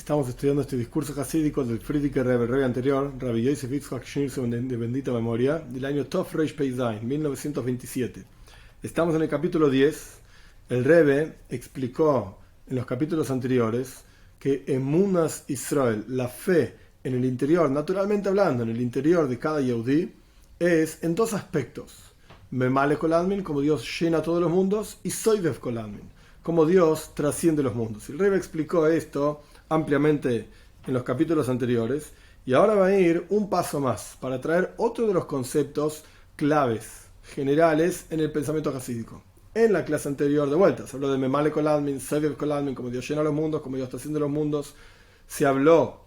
Estamos estudiando este discurso hasídico del Frierdiker Rebbe, el Rebbe anterior, Rabbi Yosef Yitzhak Schneerson, de bendita memoria, del año Tov Reish Pei Zayin, 1927. Estamos en el capítulo 10. El Rebbe explicó en los capítulos anteriores que Emunas Israel, la fe en el interior, naturalmente hablando, en el interior de cada Yehudí, es en dos aspectos. Memale Kol Almin, como Dios llena todos los mundos, y Soivev Kol Almin, como Dios trasciende los mundos. El Rebbe explicó esto ampliamente en los capítulos anteriores y ahora va a ir un paso más para traer otro de los conceptos claves, generales en el pensamiento hasídico. En la clase anterior, de vuelta, se habló de Memale Kol Almin, Soivev Kol Almin, como Dios llena los mundos, como Dios trasciende los mundos. Se habló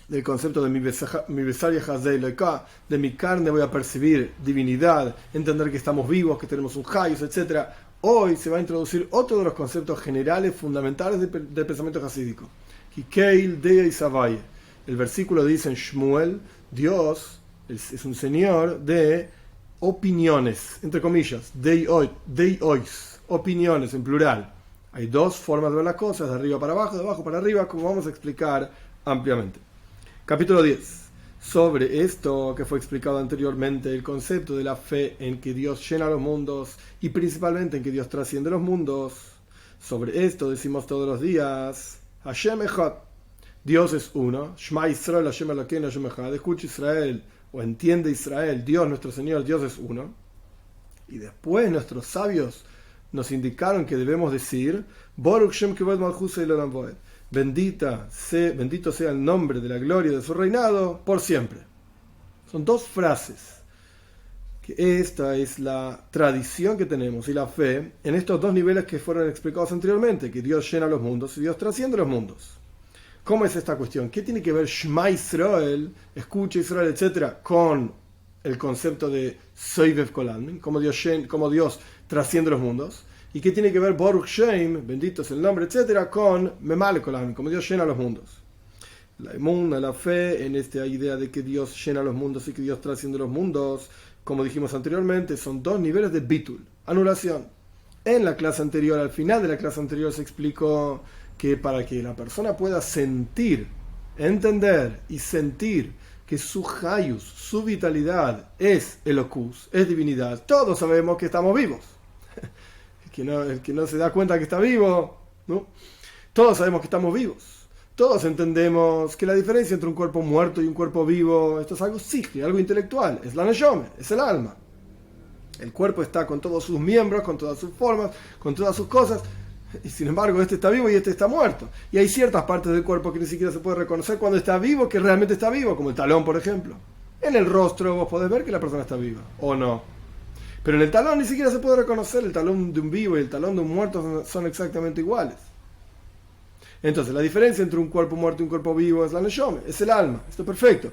del concepto de mi besaria Hazei Loika, de mi carne voy a percibir divinidad, entender que estamos vivos, que tenemos un Hayus, etc. Hoy se va a introducir otro de los conceptos generales, fundamentales del pensamiento hasídico. Hikeil Dea y Savaye. El versículo dice en Shmuel, Dios es un señor de opiniones, entre comillas, deiois, opiniones en plural. Hay dos formas de ver las cosas, de arriba para abajo, de abajo para arriba, como vamos a explicar ampliamente. Capítulo 10. Sobre esto que fue explicado anteriormente, el concepto de la fe en que Dios llena los mundos y principalmente en que Dios trasciende los mundos. Sobre esto decimos todos los días, Hashem Echad, Dios es uno, Shema Israel, Hashem Elokeinu, Hashem Echad, escucha Israel, o entiende Israel, Dios nuestro Señor, Dios es uno. Y después nuestros sabios nos indicaron que debemos decir, Baruch Shem Kivod Malchus Eilam Vaed, bendito sea el nombre de la gloria de su reinado por siempre. Son dos frases, que esta es la tradición que tenemos y la fe en estos dos niveles que fueron explicados anteriormente, que Dios llena los mundos y Dios trasciende los mundos. ¿Cómo es esta cuestión? ¿Qué tiene que ver Shema Israel, escucha Israel, etcétera, con el concepto de Soivev Kol Almin, como Dios trasciende los mundos? ¿Y qué tiene que ver Baruch Shem, bendito es el nombre, etcétera, con Memale Kol Almin, como Dios llena los mundos? La emuna, la fe en esta idea de que Dios llena los mundos y que Dios trasciende los mundos, como dijimos anteriormente, son dos niveles de bitul, anulación. En la clase anterior, al final de la clase anterior, se explicó que para que la persona pueda sentir, entender y sentir que su hayus, su vitalidad es Elokus, es divinidad, todos sabemos que estamos vivos. El que no se da cuenta que está vivo, ¿no? Todos sabemos que estamos vivos. Todos entendemos que la diferencia entre un cuerpo muerto y un cuerpo vivo, esto es algo psíquico, algo intelectual, es la neshome, es el alma. El cuerpo está con todos sus miembros, con todas sus formas, con todas sus cosas, y sin embargo este está vivo y este está muerto. Y hay ciertas partes del cuerpo que ni siquiera se puede reconocer cuando está vivo, que realmente está vivo, como el talón, por ejemplo. En el rostro vos podés ver que la persona está viva, o no. Pero en el talón ni siquiera se puede reconocer, el talón de un vivo y el talón de un muerto son exactamente iguales. Entonces, la diferencia entre un cuerpo muerto y un cuerpo vivo es la neshome, es el alma. Esto es perfecto.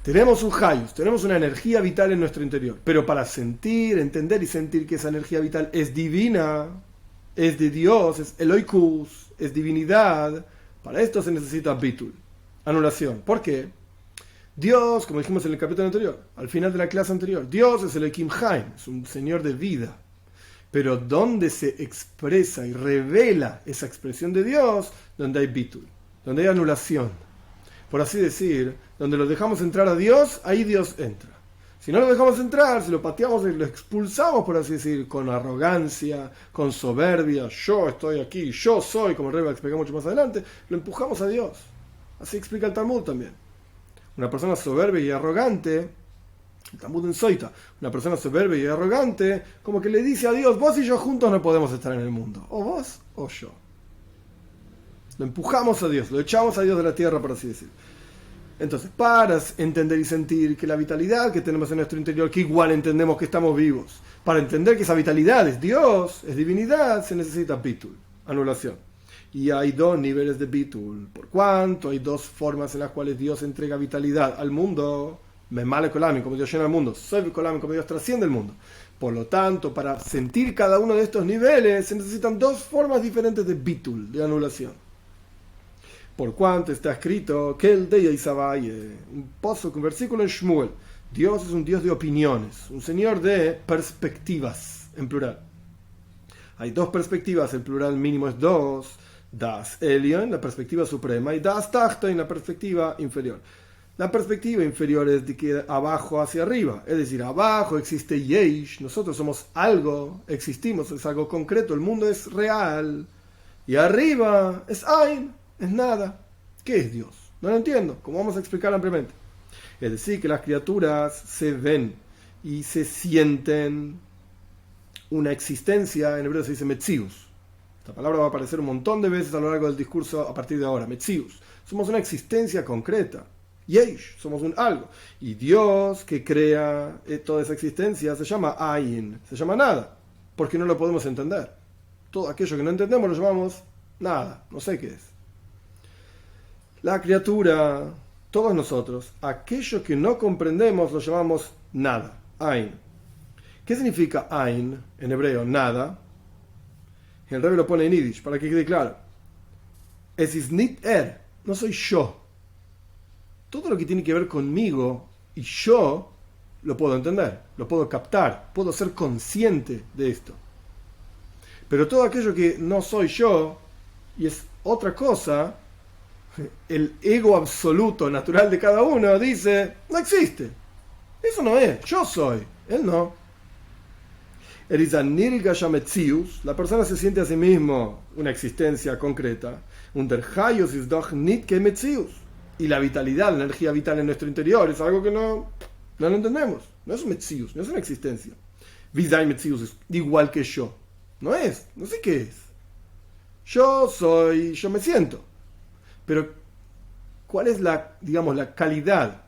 Tenemos un hayus, tenemos una energía vital en nuestro interior. Pero para sentir, entender y sentir que esa energía vital es divina, es de Dios, es Eloikus, es divinidad, para esto se necesita bitul, anulación. ¿Por qué? Dios, como dijimos en el capítulo anterior, al final de la clase anterior, Dios es el Elohim Haim, es un señor de vida. Pero donde se expresa y revela esa expresión de Dios, donde hay bitul, donde hay anulación. Por así decir, donde lo dejamos entrar a Dios, ahí Dios entra. Si no lo dejamos entrar, si lo pateamos y lo expulsamos, por así decir, con arrogancia, con soberbia, yo estoy aquí, yo soy, como el Rebbe va a explicar mucho más adelante, lo empujamos a Dios. Así explica el Talmud también. Una persona soberbia y arrogante, el Talmud en Soita, una persona soberbia y arrogante, como que le dice a Dios, vos y yo juntos no podemos estar en el mundo, o vos o yo. Lo empujamos a Dios, lo echamos a Dios de la tierra, por así decir. Entonces, para entender y sentir que la vitalidad que tenemos en nuestro interior, que igual entendemos que estamos vivos, para entender que esa vitalidad es Dios, es divinidad, se necesita bitul, anulación. Y hay dos niveles de bitul. Por cuanto hay dos formas en las cuales Dios entrega vitalidad al mundo. Memale Kol Almin, como Dios llena el mundo. Soivev Kol Almin, como Dios trasciende el mundo. Por lo tanto, para sentir cada uno de estos niveles se necesitan dos formas diferentes de bitul, de anulación. Por cuanto está escrito Kel Dea y Savaye, un versículo en Shmuel. Dios es un Dios de opiniones, un señor de perspectivas, en plural. Hay dos perspectivas, el plural mínimo es dos. Das Elion, la perspectiva suprema, y Das Tachton, la perspectiva inferior. La perspectiva inferior es de que abajo hacia arriba, es decir, abajo existe Yesh, nosotros somos algo, existimos, es algo concreto, el mundo es real, y arriba es Ain, es nada. ¿Qué es Dios? No lo entiendo, como vamos a explicar ampliamente. Es decir, que las criaturas se ven y se sienten una existencia, en hebreo se dice Metzius. Esta palabra va a aparecer un montón de veces a lo largo del discurso a partir de ahora, Metzius. Somos una existencia concreta. Yesh, somos un algo. Y Dios que crea toda esa existencia se llama Ayin, se llama nada, porque no lo podemos entender. Todo aquello que no entendemos lo llamamos nada, no sé qué es. La criatura, todos nosotros, aquello que no comprendemos lo llamamos nada, Ayin. ¿Qué significa Ayin en hebreo? Nada. El Rebbe lo pone en Yiddish para que quede claro. Es is nit no soy yo. Todo lo que tiene que ver conmigo y yo lo puedo entender, lo puedo captar, puedo ser consciente de esto. Pero todo aquello que no soy yo y es otra cosa, el ego absoluto natural de cada uno dice, no existe. Eso no es, yo soy, él no. La persona se siente a sí mismo una existencia concreta. Y la vitalidad, la energía vital en nuestro interior es algo que no lo entendemos. No es un metzius, no es una existencia. Vidai metzius es igual que yo. No es, no sé qué es. Yo soy, yo me siento. Pero, ¿cuál es la calidad?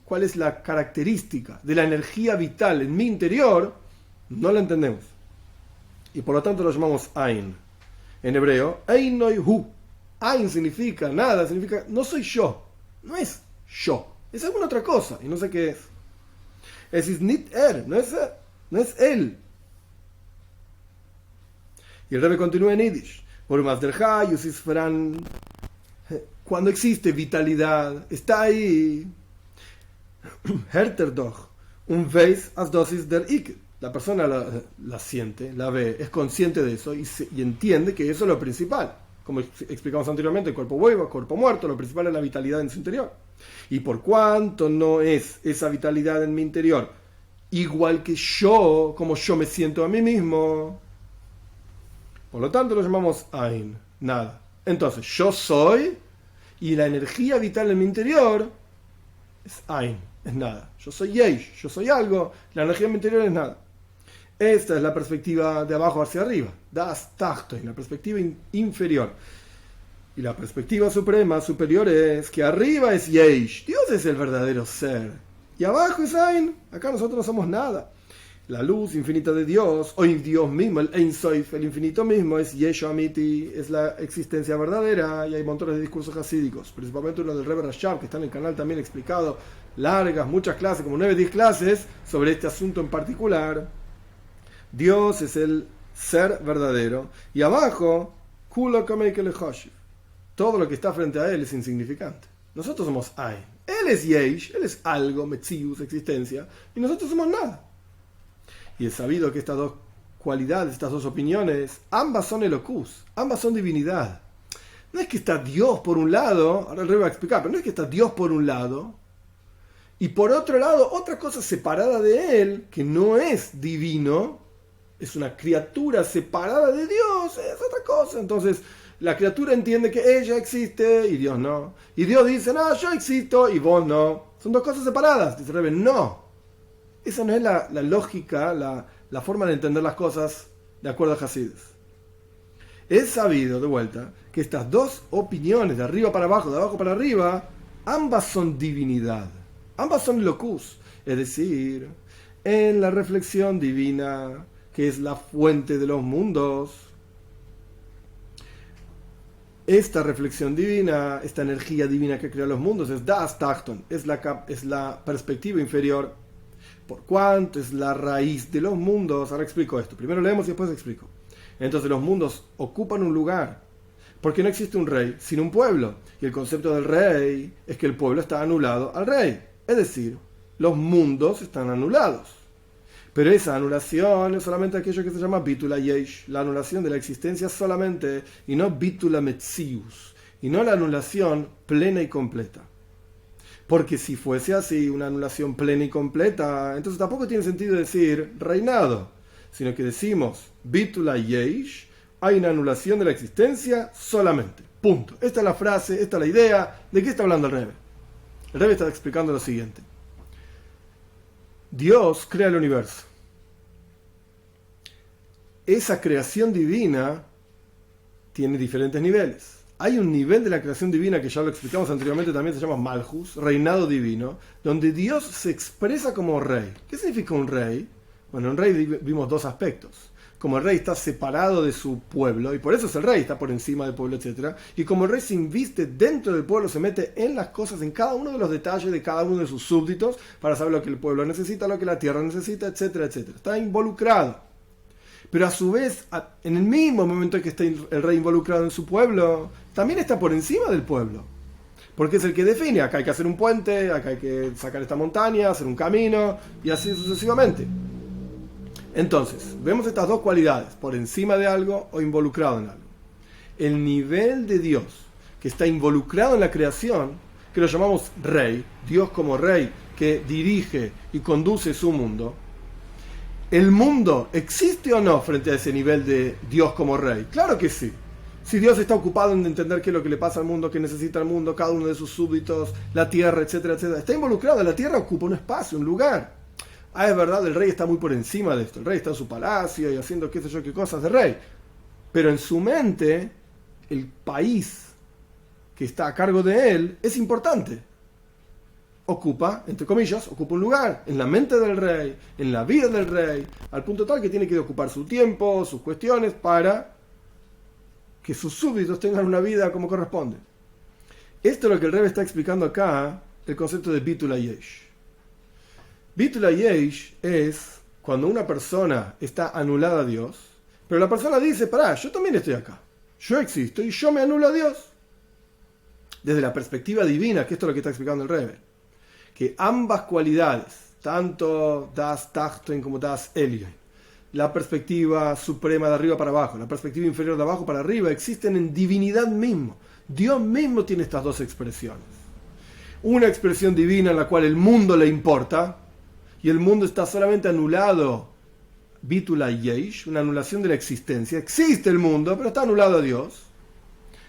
¿Cuál es la característica de la energía vital en mi interior? No la entendemos. Y por lo tanto lo llamamos Ain. En hebreo, Ein noi hu. Ain significa nada, significa no soy yo. No es yo, es alguna otra cosa y no sé qué es. Es nit no es él. Y el Rebbe continúa en Yiddish. Cuando existe vitalidad, está ahí. Herter doch, weiß as das ist der Ik. La persona la siente, la ve, es consciente de eso y entiende que eso es lo principal. Como explicamos anteriormente, el cuerpo vivo, el cuerpo muerto, lo principal es la vitalidad en su interior. Y por cuanto no es esa vitalidad en mi interior igual que yo, como yo me siento a mí mismo, por lo tanto lo llamamos Ain, nada. Entonces, yo soy y la energía vital en mi interior es Ain, es nada. Yo soy Yesh, yo soy algo, la energía en mi interior es nada. Esta es la perspectiva de abajo hacia arriba, Das Tachton, la perspectiva inferior. Y la perspectiva suprema, superior, es que arriba es Yesh, Dios es el verdadero ser. Y abajo es Ain, acá nosotros no somos nada. La luz infinita de Dios, o Dios mismo, el Ein Sof, el infinito mismo, es Yeshu Amiti, es la existencia verdadera. Y hay montones de discursos hasídicos, principalmente uno del Rebbe Rashab, que está en el canal también explicado, largas, muchas clases, como 9-10 clases, sobre este asunto en particular. Dios es el ser verdadero. Y abajo, todo lo que está frente a él es insignificante. Nosotros somos Ain. Él es Yesh, él es algo, Metzius, existencia, y nosotros somos nada. Y es sabido que estas dos cualidades, estas dos opiniones, ambas son Elokus, ambas son divinidad. No es que está Dios por un lado, ahora le voy a explicar, pero no es que está Dios por un lado, y por otro lado, otra cosa separada de él, que no es divino, es una criatura separada de Dios, es otra cosa. Entonces, la criatura entiende que ella existe y Dios no. Y Dios dice, no, yo existo y vos no. Son dos cosas separadas. Dice Rebbe, no. Esa no es la lógica, la forma de entender las cosas de acuerdo a Hasidus. Es sabido, de vuelta, que estas dos opiniones, de arriba para abajo, de abajo para arriba, ambas son divinidad. Ambas son locus. Es decir, en la reflexión divina, que es la fuente de los mundos, esta reflexión divina, esta energía divina que crea los mundos, es Das Tachton, es la perspectiva inferior, por cuanto es la raíz de los mundos. Ahora explico esto, primero leemos y después explico. Entonces los mundos ocupan un lugar, porque no existe un rey sin un pueblo, y el concepto del rey es que el pueblo está anulado al rey, es decir, los mundos están anulados. Pero esa anulación es solamente aquello que se llama bitula yesh, la anulación de la existencia solamente, y no bitula metzius, y no la anulación plena y completa. Porque si fuese así, una anulación plena y completa, entonces tampoco tiene sentido decir reinado, sino que decimos bitula yesh, hay una anulación de la existencia solamente. Punto. Esta es la frase, esta es la idea. ¿De qué está hablando el Rebbe? El Rebbe está explicando lo siguiente. Dios crea el universo. Esa creación divina tiene diferentes niveles. Hay un nivel de la creación divina que ya lo explicamos anteriormente, también se llama Malchus, reinado divino, donde Dios se expresa como rey. ¿Qué significa un rey? Bueno, en rey vimos dos aspectos. Como el rey está separado de su pueblo, y por eso es el rey, está por encima del pueblo, etc. Y como el rey se inviste dentro del pueblo, se mete en las cosas, en cada uno de los detalles de cada uno de sus súbditos, para saber lo que el pueblo necesita, lo que la tierra necesita, etcétera, etcétera. Está involucrado. Pero a su vez, en el mismo momento en que está el rey involucrado en su pueblo, también está por encima del pueblo. Porque es el que define, acá hay que hacer un puente, acá hay que sacar esta montaña, hacer un camino, y así sucesivamente. Entonces, vemos estas dos cualidades, por encima de algo o involucrado en algo. El nivel de Dios, que está involucrado en la creación, que lo llamamos rey, Dios como rey, que dirige y conduce su mundo. ¿El mundo existe o no frente a ese nivel de Dios como rey? Claro que sí. Si Dios está ocupado en entender qué es lo que le pasa al mundo, qué necesita el mundo, cada uno de sus súbditos, la tierra, etcétera, etcétera. Está involucrado, la tierra ocupa un espacio, un lugar. Ah, es verdad, el rey está muy por encima de esto. El rey está en su palacio y haciendo qué sé yo qué cosas de rey. Pero en su mente, el país que está a cargo de él es importante. Ocupa, entre comillas, ocupa un lugar en la mente del rey, en la vida del rey, al punto tal que tiene que ocupar su tiempo, sus cuestiones, para que sus súbditos tengan una vida como corresponde. Esto es lo que el Rebbe está explicando acá, el concepto de bitula yesh. Bitula yesh es cuando una persona está anulada a Dios, pero la persona dice, pará, yo también estoy acá, yo existo y yo me anulo a Dios. Desde la perspectiva divina, que esto es lo que está explicando el Rebbe, que ambas cualidades, tanto das Tachten como das Elyon, la perspectiva suprema de arriba para abajo, la perspectiva inferior de abajo para arriba, existen en divinidad mismo. Dios mismo tiene estas dos expresiones. Una expresión divina en la cual el mundo le importa, y el mundo está solamente anulado, bitula yesh, una anulación de la existencia. Existe el mundo, pero está anulado a Dios.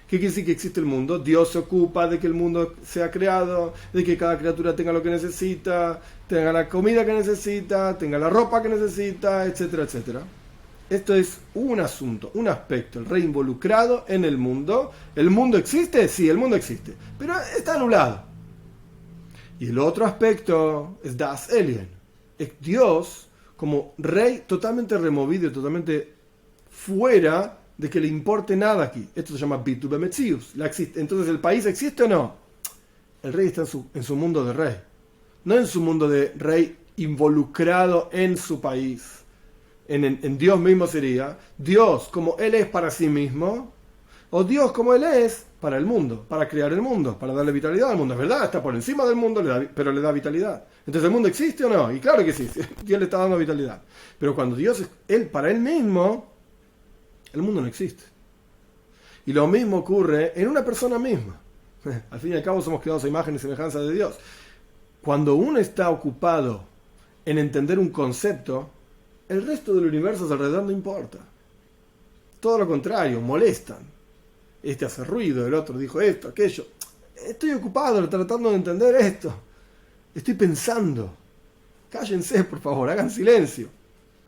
¿Qué quiere decir que existe el mundo? Dios se ocupa de que el mundo sea creado, de que cada criatura tenga lo que necesita, tenga la comida que necesita, tenga la ropa que necesita, etcétera, etcétera. Esto es un asunto, un aspecto, el rey involucrado en el mundo. ¿El mundo existe? Sí, el mundo existe, pero está anulado. Y el otro aspecto es das Elyon. Es Dios como rey totalmente removido, totalmente fuera de que le importe nada aquí. Esto se llama bitul bemetzius. Entonces, ¿el país existe o no? El rey está en su mundo de rey, no en su mundo de rey involucrado en su país. En Dios mismo sería Dios como Él es para sí mismo, o Dios como Él es para el mundo, para crear el mundo, para darle vitalidad al mundo. Es verdad, está por encima del mundo, pero le da vitalidad. Entonces, ¿el mundo existe o no? Y claro que sí, Dios le está dando vitalidad. Pero cuando Dios es Él para Él mismo, el mundo no existe. Y lo mismo ocurre en una persona misma. Al fin y al cabo somos creados a imagen y semejanza de Dios. Cuando uno está ocupado en entender un concepto, el resto del universo alrededor no importa. Todo lo contrario, molestan. Este hace ruido, el otro dijo esto, aquello. Estoy ocupado tratando de entender esto. Estoy pensando. Cállense, por favor, hagan silencio.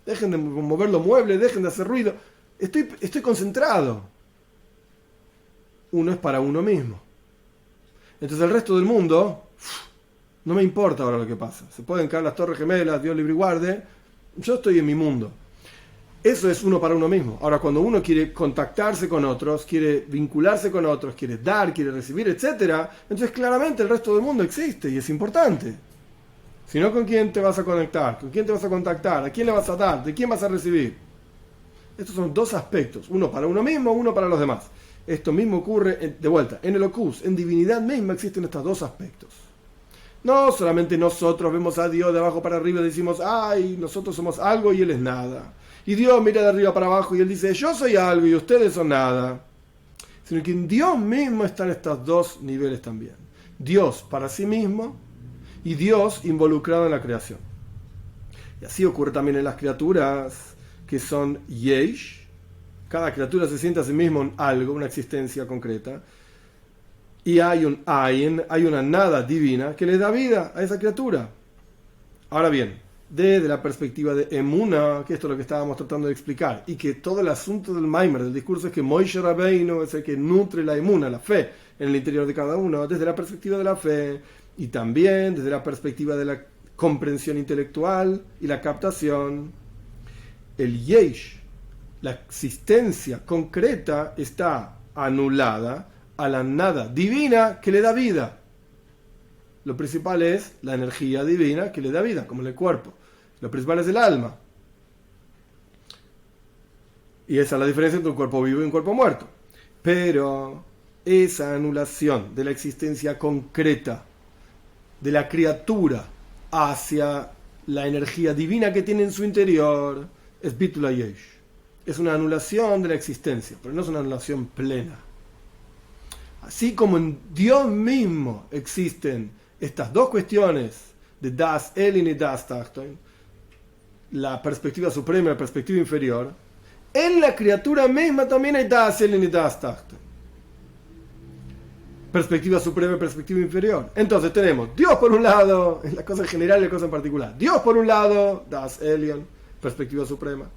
Dejen de mover los muebles, dejen de hacer ruido. Estoy concentrado. Uno es para uno mismo. Entonces el resto del mundo, no me importa ahora lo que pasa. Se pueden caer las torres gemelas, Dios libre y guarde. Yo estoy en mi mundo. Eso es uno para uno mismo. Ahora, cuando uno quiere contactarse con otros, quiere vincularse con otros, quiere dar, quiere recibir, etc., entonces claramente el resto del mundo existe y es importante. Si no, ¿con quién te vas a conectar? ¿Con quién te vas a contactar? ¿A quién le vas a dar? ¿De quién vas a recibir? Estos son dos aspectos, uno para uno mismo, uno para los demás. Esto mismo ocurre, de vuelta, en el Ocus, en divinidad misma existen estos dos aspectos. No solamente nosotros vemos a Dios de abajo para arriba y decimos, ay, nosotros somos algo y Él es nada. Y Dios mira de arriba para abajo y Él dice, yo soy algo y ustedes son nada. Sino que en Dios mismo están estos dos niveles también. Dios para sí mismo y Dios involucrado en la creación. Y así ocurre también en las criaturas que son yesh. Cada criatura se siente a sí mismo en algo, una existencia concreta. Y hay un ayin, hay una nada divina que le da vida a esa criatura. Ahora bien, desde la perspectiva de Emuna, que esto es lo que estábamos tratando de explicar, y que todo el asunto del Maimer, del discurso, es que Moishe Rabbeinu es el que nutre la Emuna, la fe, en el interior de cada uno, desde la perspectiva de la fe, y también desde la perspectiva de la comprensión intelectual y la captación. El Yesh, la existencia concreta, está anulada a la nada divina que le da vida. Lo principal es la energía divina que le da vida, como en el cuerpo. Lo principal es el alma. Y esa es la diferencia entre un cuerpo vivo y un cuerpo muerto. Pero esa anulación de la existencia concreta de la criatura hacia la energía divina que tiene en su interior es Bitul Yesh. Es una anulación de la existencia, pero no es una anulación plena. Así como en Dios mismo existen estas dos cuestiones de Das Elin y Das Tachton, la perspectiva suprema y la perspectiva inferior, en la criatura misma también hay Das Elin y Das Tachton. Perspectiva suprema y perspectiva inferior. Entonces tenemos Dios por un lado, en la cosa en general y la cosa en particular. Dios por un lado, Das Elin, perspectiva suprema.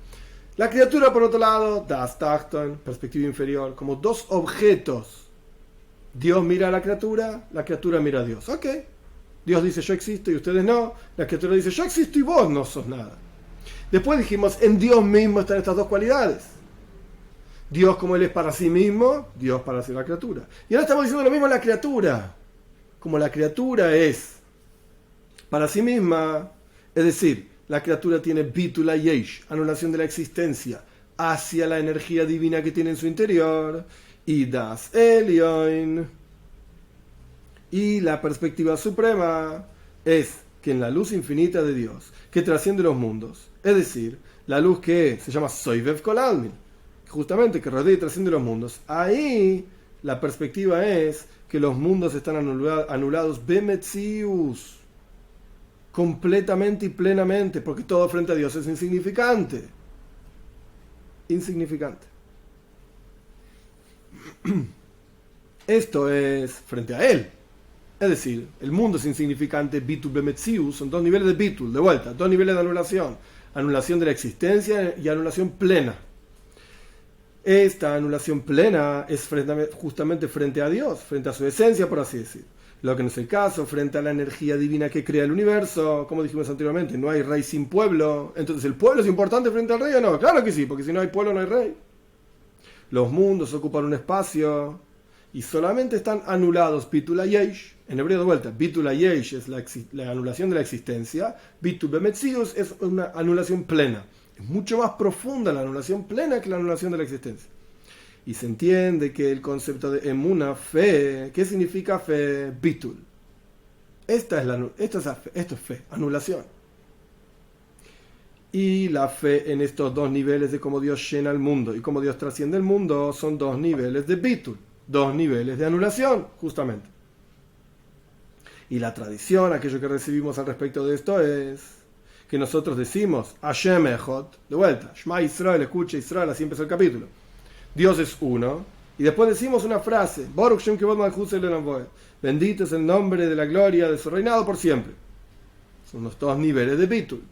La criatura por otro lado, Das Tachton, perspectiva inferior, como dos objetos. Dios mira a la criatura mira a Dios. Ok. Dios dice yo existo y ustedes no. La criatura dice yo existo y vos no sos nada. Después dijimos, en Dios mismo están estas dos cualidades. Dios como Él es para sí mismo, Dios para sí la criatura. Y ahora estamos diciendo lo mismo en la criatura. Como la criatura es para sí misma, es decir, la criatura tiene Bitul Yesh, anulación de la existencia, hacia la energía divina que tiene en su interior, y Das Elyon. Y la perspectiva suprema es que en la luz infinita de Dios, que trasciende los mundos, es decir, la luz que se llama Soivev Kol Almin, justamente que rodea y trasciende los mundos, ahí la perspectiva es que los mundos están anulados Bemetzius, completamente y plenamente, porque todo frente a Dios es insignificante. Esto es frente a Él. Es decir, el mundo es insignificante, Bitul Bemetzius, son dos niveles de Bitul, de vuelta, dos niveles de anulación. Anulación de la existencia y anulación plena. Esta anulación plena es justamente frente a Dios, frente a su esencia, por así decir. Lo que no es el caso, frente a la energía divina que crea el universo, como dijimos anteriormente, no hay rey sin pueblo. Entonces, ¿el pueblo es importante frente al rey o no? Claro que sí, porque si no hay pueblo no hay rey. Los mundos ocupan un espacio y solamente están anulados Bitul Yesh. En hebreo de vuelta, Bitul Yesh es la anulación de la existencia, Bitul Bemetzius es una anulación plena. Es mucho más profunda la anulación plena que la anulación de la existencia. Y se entiende que el concepto de emuna, fe, ¿qué significa fe? Bitul. Esto es fe, anulación. Y la fe en estos dos niveles de cómo Dios llena el mundo y cómo Dios trasciende el mundo son dos niveles de bitul, dos niveles de anulación, justamente. Y la tradición, aquello que recibimos al respecto de esto es que nosotros decimos Hashem Echad, de vuelta, Shema Israel, escucha Israel, así empezó el capítulo. Dios es uno, y después decimos una frase, Baruch Shem Kevod Malchut Le'olam Vaed, bendito es el nombre de la gloria de su reinado por siempre. Son los dos niveles de bitul.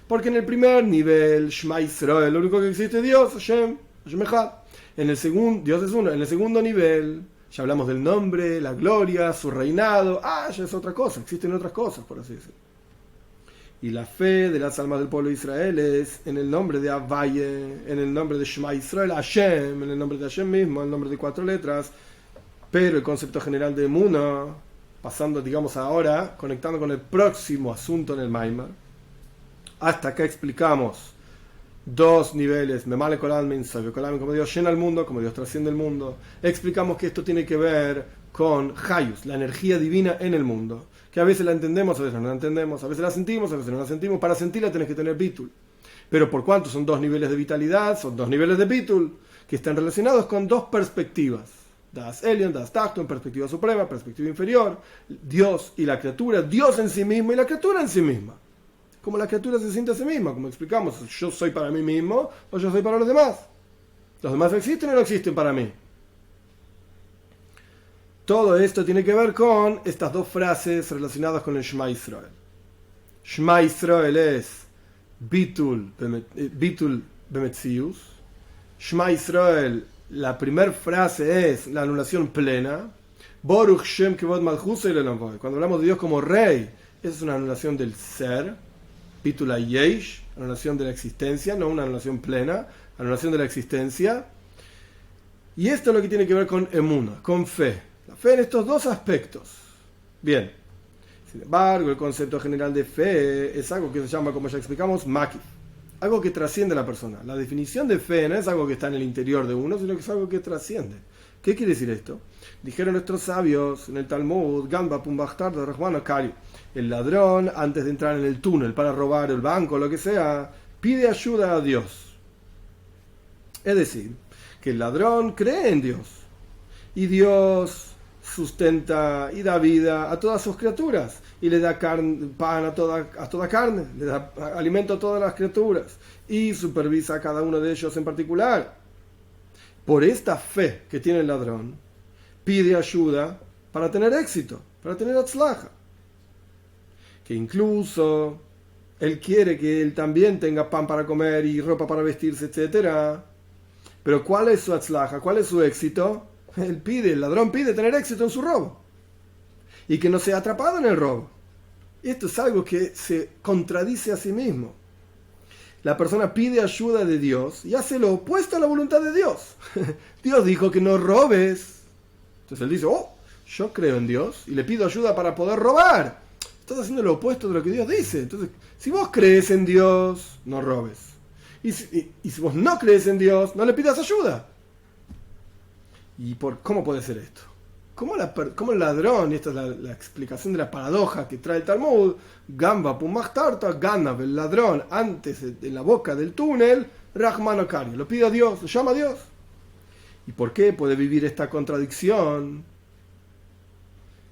Porque en el primer nivel, Shema Israel, lo único que existe es Dios, Hashem Echad. En el segundo, Dios es uno. En el segundo nivel, ya hablamos del nombre, la gloria, su reinado. Ya es otra cosa, existen otras cosas, por así decirlo. Y la fe de las almas del pueblo de Israel es en el nombre de Avaye, en el nombre de Shema Israel, Hashem, en el nombre de Hashem mismo, en el nombre de 4 letras. Pero el concepto general de Emuna, pasando, digamos, ahora, conectando con el próximo asunto en el Maimar, hasta acá explicamos dos niveles, Memale Kol Almin, Soivev Kol Almin, como Dios llena el mundo, como Dios trasciende el mundo. Explicamos que esto tiene que ver con Hayus, la energía divina en el mundo. que a veces la entendemos, a veces no la entendemos, a veces la sentimos, a veces no la sentimos. Para sentirla tenés que tener bitul. Pero por cuanto son dos niveles de vitalidad, son dos niveles de bitul, que están relacionados con dos perspectivas. Das Elyon, Das Tachton, perspectiva suprema, perspectiva inferior, Dios y la criatura, Dios en sí mismo y la criatura en sí misma. Como la criatura se siente a sí misma, como explicamos, yo soy para mí mismo o yo soy para los demás. ¿Los demás existen o no existen para mí? Todo esto tiene que ver con estas dos frases relacionadas con el Shema Israel. Shema Israel es Bitul Bemetzius. Shema Israel, la primera frase es la anulación plena. Baruch Shem Kevod Malchus Elolam. Cuando hablamos de Dios como Rey, esa es una anulación del ser. Bitul Yesh, anulación de la existencia, no una anulación plena, anulación de la existencia. Y esto es lo que tiene que ver con Emuna, con fe. La fe en estos dos aspectos. Bien. Sin embargo, el concepto general de fe es algo que se llama, como ya explicamos, Makif. Algo que trasciende a la persona. La definición de fe no es algo que está en el interior de uno, sino que es algo que trasciende. ¿Qué quiere decir esto? Dijeron nuestros sabios en el Talmud, Gamba Pumbachtar de Rahman Akari, el ladrón, antes de entrar en el túnel para robar el banco o lo que sea, pide ayuda a Dios. Es decir, que el ladrón cree en Dios. Y Dios sustenta y da vida a todas sus criaturas y le da pan a toda carne, le da alimento a todas las criaturas y supervisa a cada uno de ellos en particular. Por esta fe que tiene el ladrón, pide ayuda para tener éxito, para tener atzlaja. Que incluso él quiere que él también tenga pan para comer y ropa para vestirse, etc. Pero ¿cuál es su atzlaja? ¿Cuál es su éxito? El ladrón pide tener éxito en su robo y que no sea atrapado en el robo. Esto es algo que se contradice a sí mismo. La persona pide ayuda de Dios y hace lo opuesto a la voluntad de Dios. Dios dijo que no robes. Entonces él dice, yo creo en Dios y le pido ayuda para poder robar. Estás haciendo lo opuesto de lo que Dios dice. Entonces, si vos crees en Dios, no robes. Y si vos no crees en Dios, no le pidas ayuda. ¿Cómo puede ser esto? ¿Cómo el ladrón, y esta es la explicación de la paradoja que trae el Talmud, Gamba Pumachtarta, Ganav, el ladrón, antes en la boca del túnel, Rahman Akari, lo pide a Dios, lo llama a Dios. ¿Y por qué puede vivir esta contradicción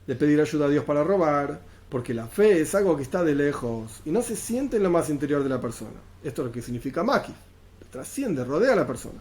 de pedir ayuda a Dios para robar? Porque la fe es algo que está de lejos y no se siente en lo más interior de la persona. Esto es lo que significa Maki, trasciende, rodea a la persona.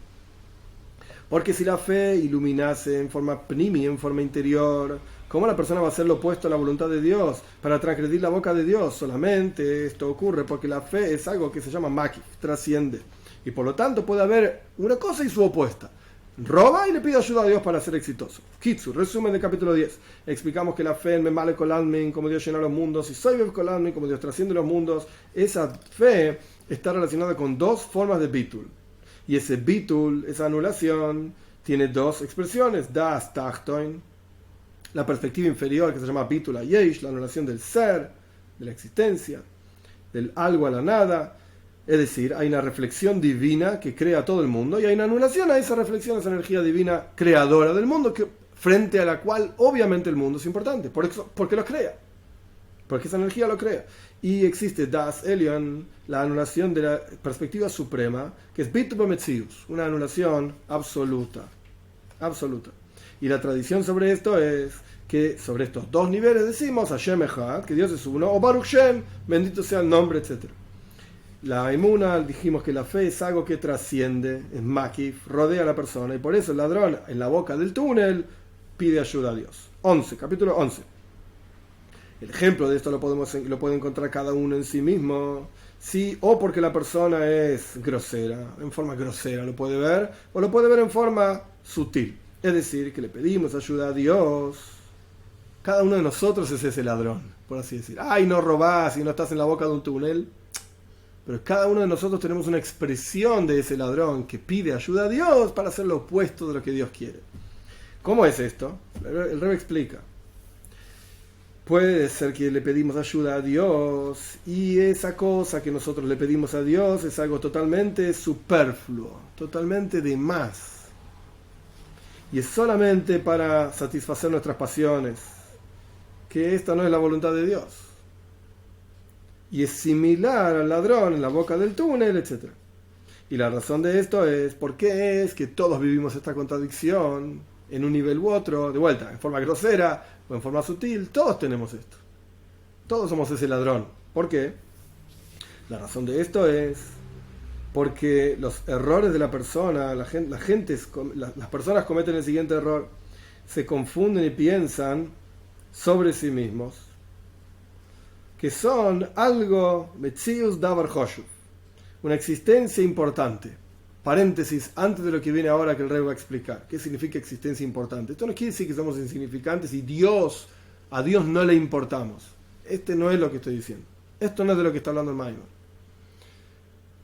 Porque si la fe iluminase en forma pnimi, en forma interior, ¿cómo la persona va a hacer lo opuesto a la voluntad de Dios para transgredir la boca de Dios? Solamente esto ocurre porque la fe es algo que se llama maki, trasciende. Y por lo tanto puede haber una cosa y su opuesta. Roba y le pide ayuda a Dios para ser exitoso. Kitsu, resumen del capítulo 10. Explicamos que la fe en Memale Kolalmin, como Dios llena los mundos, y Soy Kolalmin, como Dios trasciende los mundos, esa fe está relacionada con dos formas de bitul. Y ese bitul, esa anulación, tiene dos expresiones. Das Tachton, la perspectiva inferior que se llama bitul yesh, la anulación del ser, de la existencia, del algo a la nada. Es decir, hay una reflexión divina que crea todo el mundo y hay una anulación a esa reflexión, a esa energía divina creadora del mundo, frente a la cual obviamente el mundo es importante. Porque lo crea. Porque esa energía lo crea. Y existe Das Elyon, la anulación de la perspectiva suprema, que es Bitul Bemetzius, una anulación absoluta. Absoluta. Y la tradición sobre esto es que sobre estos dos niveles decimos Hashem Echad, que Dios es uno, o Baruch Shem, bendito sea el nombre, etc. La Emuna, dijimos que la fe es algo que trasciende, es Makif, rodea a la persona, y por eso el ladrón en la boca del túnel pide ayuda a Dios. Capítulo 11. El ejemplo de esto lo puede encontrar cada uno en sí mismo, sí, o porque la persona es grosera, en forma grosera lo puede ver, o lo puede ver en forma sutil. Es decir, que le pedimos ayuda a Dios. Cada uno de nosotros es ese ladrón, por así decir. Ay, no robás y no estás en la boca de un túnel. Pero cada uno de nosotros tenemos una expresión de ese ladrón que pide ayuda a Dios para hacer lo opuesto de lo que Dios quiere. ¿Cómo es esto? El Rebbe explica. Puede ser que le pedimos ayuda a Dios y esa cosa que nosotros le pedimos a Dios es algo totalmente superfluo, totalmente de más. Y es solamente para satisfacer nuestras pasiones, que esta no es la voluntad de Dios. Y es similar al ladrón en la boca del túnel, etc. Y la razón de esto es, ¿por qué es que todos vivimos esta contradicción en un nivel u otro? De vuelta, en forma grosera o en forma sutil, todos tenemos esto. Todos somos ese ladrón. ¿Por qué? La razón de esto es porque los errores de la persona, las personas cometen el siguiente error: se confunden y piensan sobre sí mismos que son algo, Metzius Davar Hoshuv, una existencia importante. Paréntesis, antes de lo que viene ahora que el Rey va a explicar. ¿Qué significa existencia importante? Esto no quiere decir que somos insignificantes y a Dios no le importamos. No es lo que estoy diciendo. Esto no es de lo que está hablando el Maimar.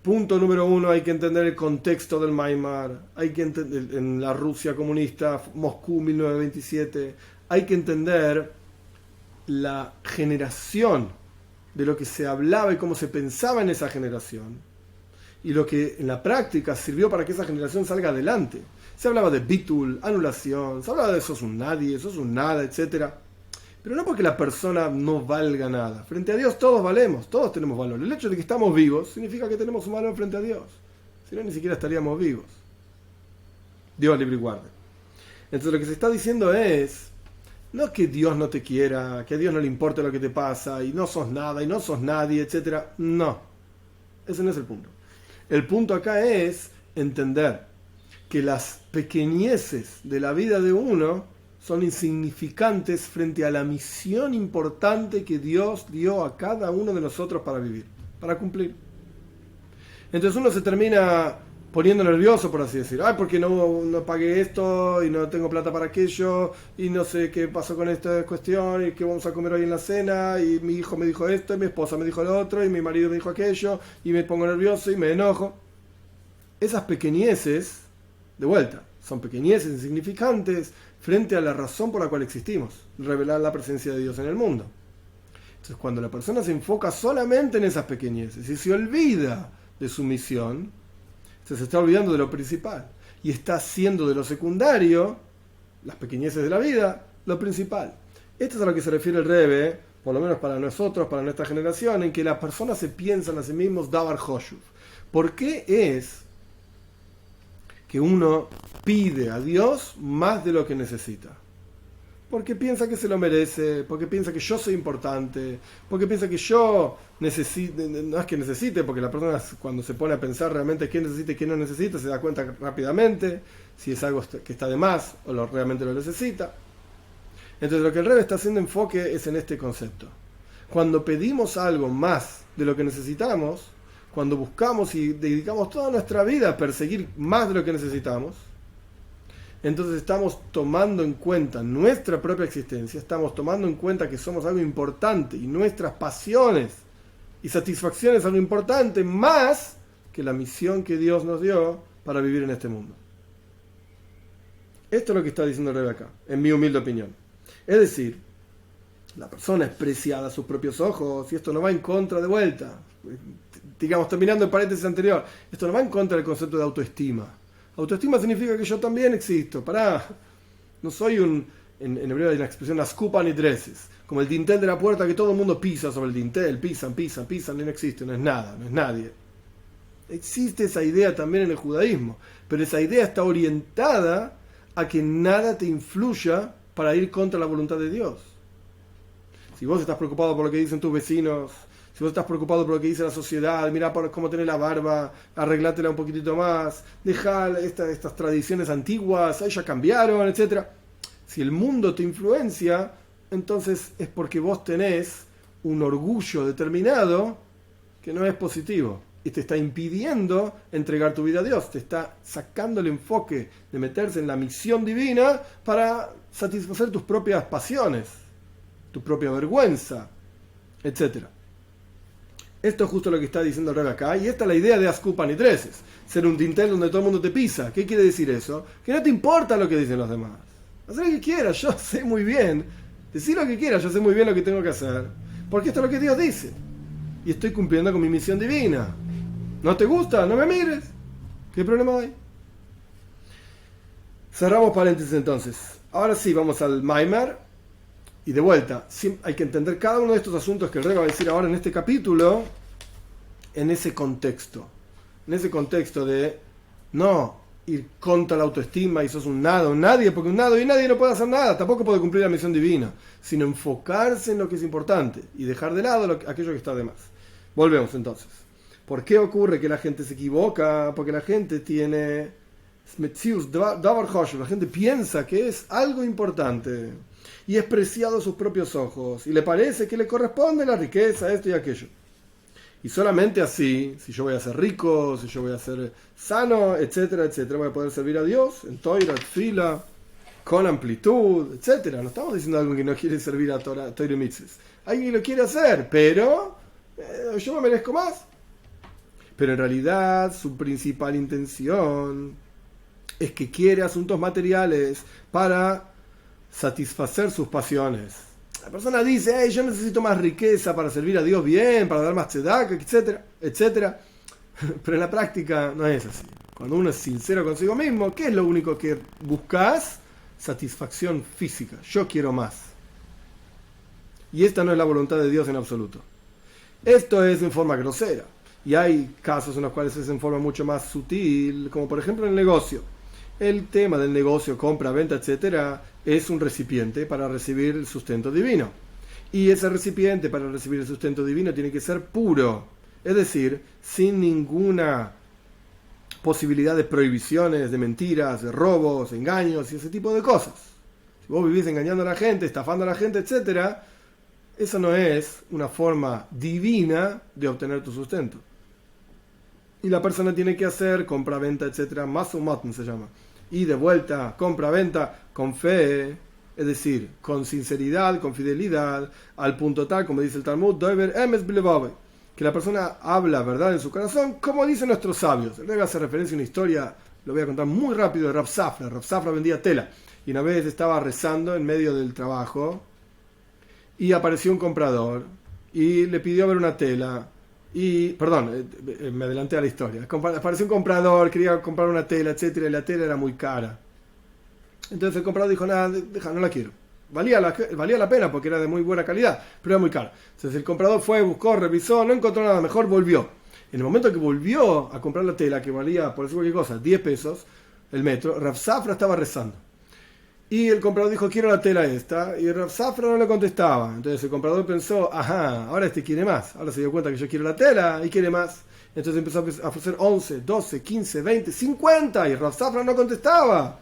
Punto número 1, hay que entender el contexto del Maimar. Hay que entender, en la Rusia comunista, Moscú 1927, hay que entender la generación de lo que se hablaba y cómo se pensaba en esa generación, y lo que en la práctica sirvió para que esa generación salga adelante. Se hablaba de bitul, anulación, se hablaba de sos un nadie, sos un nada, etc. Pero no porque la persona no valga nada. Frente a Dios todos valemos, todos tenemos valor. El hecho de que estamos vivos significa que tenemos un valor frente a Dios. Si no, ni siquiera estaríamos vivos. Dios libre y guarde. Entonces lo que se está diciendo es, no que Dios no te quiera, que a Dios no le importe lo que te pasa, y no sos nada, y no sos nadie, etc. No, ese no es el punto. El punto acá es entender que las pequeñeces de la vida de uno son insignificantes frente a la misión importante que Dios dio a cada uno de nosotros para vivir, para cumplir. Entonces uno se termina poniendo nervioso, por así decir. Ay, porque no pagué esto y no tengo plata para aquello y no sé qué pasó con esta cuestión y qué vamos a comer hoy en la cena y mi hijo me dijo esto y mi esposa me dijo lo otro y mi marido me dijo aquello y me pongo nervioso y me enojo. Esas pequeñeces, de vuelta, son pequeñeces insignificantes frente a la razón por la cual existimos: revelar la presencia de Dios en el mundo. Entonces, cuando la persona se enfoca solamente en esas pequeñeces y se olvida de su misión, se está olvidando de lo principal y está haciendo de lo secundario, las pequeñeces de la vida, lo principal. Esto es a lo que se refiere el Rebbe, por lo menos para nosotros, para nuestra generación, en que las personas se piensan a sí mismos Davar Hoshuv. ¿Por qué es que uno pide a Dios más de lo que necesita? Porque piensa que se lo merece, porque piensa que yo soy importante, porque piensa que yo necesito, no es que necesite, porque la persona cuando se pone a pensar realmente qué necesita y qué no necesita, se da cuenta rápidamente si es algo que está de más o realmente lo necesita. Entonces lo que el Rebbe está haciendo enfoque es en este concepto. Cuando pedimos algo más de lo que necesitamos, cuando buscamos y dedicamos toda nuestra vida a perseguir más de lo que necesitamos, entonces estamos tomando en cuenta nuestra propia existencia, estamos tomando en cuenta que somos algo importante y nuestras pasiones y satisfacciones algo importante más que la misión que Dios nos dio para vivir en este mundo. Esto es lo que está diciendo el Rebbe acá, en mi humilde opinión. Es decir, la persona es preciada a sus propios ojos y esto no va en contra, de vuelta, digamos, terminando el paréntesis anterior, esto no va en contra del concepto de autoestima. Autoestima significa que yo también existo. No soy en hebreo hay una expresión, ascupan y dreses, como el dintel de la puerta que todo el mundo pisa sobre el dintel, pisan, y no existe, no es nada, no es nadie. Existe esa idea también en el judaísmo, pero esa idea está orientada a que nada te influya para ir contra la voluntad de Dios. Si vos estás preocupado por lo que dicen tus vecinos, si vos estás preocupado por lo que dice la sociedad, mirá por cómo tenés la barba, arreglátela un poquitito más, dejá estas tradiciones antiguas, ya cambiaron, etc. Si el mundo te influencia, entonces es porque vos tenés un orgullo determinado que no es positivo y te está impidiendo entregar tu vida a Dios, te está sacando el enfoque de meterse en la misión divina para satisfacer tus propias pasiones, tu propia vergüenza, etc. Esto es justo lo que está diciendo el Rebbe acá, y esta es la idea de Ascupan y Dreses, ser un dintel donde todo el mundo te pisa. ¿Qué quiere decir eso? Que no te importa lo que dicen los demás. Haz lo que quieras, yo sé muy bien. Decir lo que quieras, yo sé muy bien lo que tengo que hacer. Porque esto es lo que Dios dice. Y estoy cumpliendo con mi misión divina. ¿No te gusta? No me mires. ¿Qué problema hay? Cerramos paréntesis entonces. Ahora sí, vamos al Maimar. Y de vuelta, hay que entender cada uno de estos asuntos que el Rebbe va a decir ahora en este capítulo, en ese contexto. En ese contexto de no ir contra la autoestima y sos un nada, un nadie, porque un nada y nadie no puede hacer nada, tampoco puede cumplir la misión divina, sino enfocarse en lo que es importante y dejar de lado aquello que está de más. Volvemos entonces. ¿Por qué ocurre que la gente se equivoca? Porque la gente tiene la gente piensa que es algo importante y es preciado a sus propios ojos y le parece que le corresponde la riqueza, esto y aquello. Y solamente así, si yo voy a ser rico, si yo voy a ser sano, etcétera, etcétera, voy a poder servir a Dios en Toira, Tfila, con amplitud, etcétera. No estamos diciendo algo que no quiere servir a Toira y Mitzvahs. Alguien lo quiere hacer, pero yo me merezco más. Pero en realidad su principal intención es que quiere asuntos materiales para satisfacer sus pasiones. La persona dice, yo necesito más riqueza para servir a Dios bien, para dar más tzedaka, etcétera, etcétera. Pero en la práctica no es así. Cuando uno es sincero consigo mismo, ¿qué es lo único que buscas? Satisfacción física. Yo quiero más. Y esta no es la voluntad de Dios en absoluto. Esto es en forma grosera. Y hay casos en los cuales es en forma mucho más sutil, como por ejemplo en el negocio. El tema del negocio, compra, venta, etcétera, es un recipiente para recibir el sustento divino. Y ese recipiente para recibir el sustento divino tiene que ser puro, es decir, sin ninguna posibilidad de prohibiciones, de mentiras, de robos, engaños y ese tipo de cosas. Si vos vivís engañando a la gente, estafando a la gente, etcétera, eso no es una forma divina de obtener tu sustento. Y la persona tiene que hacer compra, venta, etcétera, masumatn se llama. Y de vuelta, compra-venta con fe, es decir, con sinceridad, con fidelidad, al punto tal, como dice el Talmud, que la persona habla verdad en su corazón, como dicen nuestros sabios. El Rebbe hace referencia a una historia, lo voy a contar muy rápido, de Rav Safra. Rav Safra vendía tela, y una vez estaba rezando en medio del trabajo, y apareció un comprador, y le pidió ver una tela. Me adelanté a la historia. Apareció un comprador, quería comprar una tela, etcétera, y la tela era muy cara. Entonces el comprador dijo, nada, no la quiero. Valía la pena porque era de muy buena calidad, pero era muy cara. Entonces el comprador fue, buscó, revisó, no encontró nada mejor, volvió. En el momento que volvió a comprar la tela, que valía, por decir cualquier cosa, 10 pesos el metro, Rav Safra estaba rezando. Y el comprador dijo, quiero la tela esta. Y Rav Safra no le contestaba. Entonces el comprador pensó, ahora este quiere más. Ahora se dio cuenta que yo quiero la tela y quiere más. Entonces empezó a ofrecer 11, 12, 15, 20, 50. Y Rav Safra no contestaba.